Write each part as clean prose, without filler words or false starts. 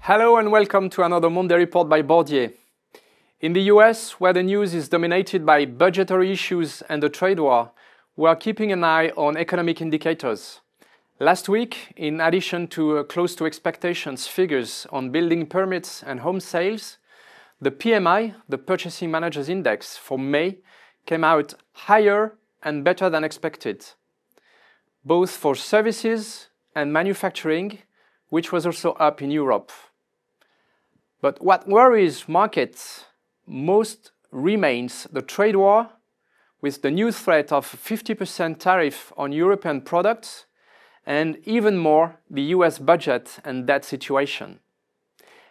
Hello and welcome to another Monday Report by Bourdier. In the US, where the news is dominated by budgetary issues and the trade war, we are keeping an eye on economic indicators. Last week, in addition to close to expectations figures on building permits and home sales, the PMI, the Purchasing Managers' Index, for May came out higher and better than expected, both for services and manufacturing, which was also up in Europe. But what worries markets most remains the trade war, with the new threat of 50% tariff on European products, and even more the US budget and debt situation.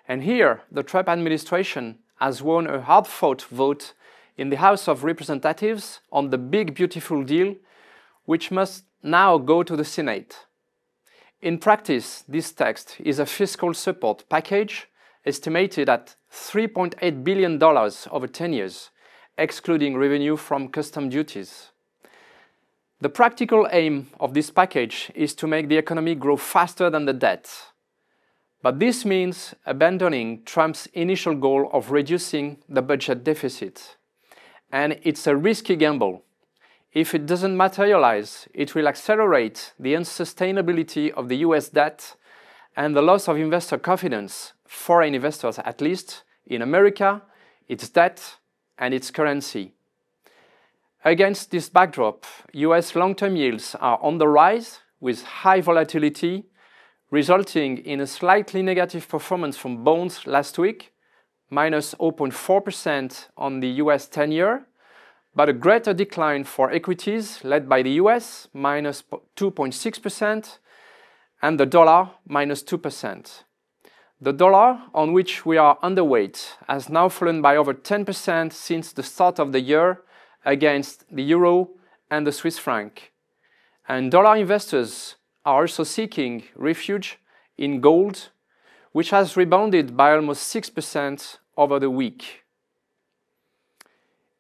And here, the Trump administration has won a hard-fought vote in the House of Representatives on the big beautiful deal, which must now go to the Senate. In practice, this text is a fiscal support package estimated at $3.8 billion over 10 years, excluding revenue from custom duties. The practical aim of this package is to make the economy grow faster than the debt. But this means abandoning Trump's initial goal of reducing the budget deficit. And it's a risky gamble. If it doesn't materialize, it will accelerate the unsustainability of the US debt and the loss of investor confidence, foreign investors at least, in America, its debt, and its currency. Against this backdrop, US long-term yields are on the rise with high volatility, resulting in a slightly negative performance from bonds last week, minus 0.4% on the US 10-year, but a greater decline for equities led by the US, minus 2.6%, and the dollar, minus 2%. The dollar, on which we are underweight, has now fallen by over 10% since the start of the year against the euro and the Swiss franc. And dollar investors are also seeking refuge in gold, which has rebounded by almost 6% over the week.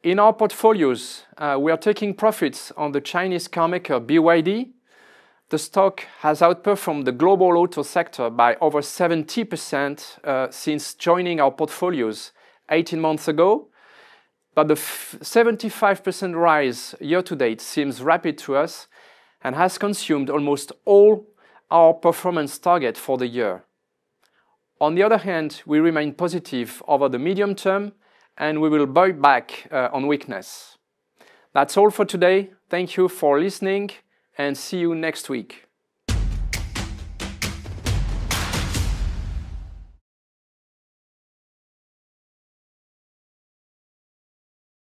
In our portfolios, we are taking profits on the Chinese carmaker BYD. The stock has outperformed the global auto sector by over 70% since joining our portfolios 18 months ago. But the 75% rise year-to-date seems rapid to us and has consumed almost all our performance target for the year. On the other hand, we remain positive over the medium term and we will buy back on weakness. That's all for today. Thank you for listening and see you next week.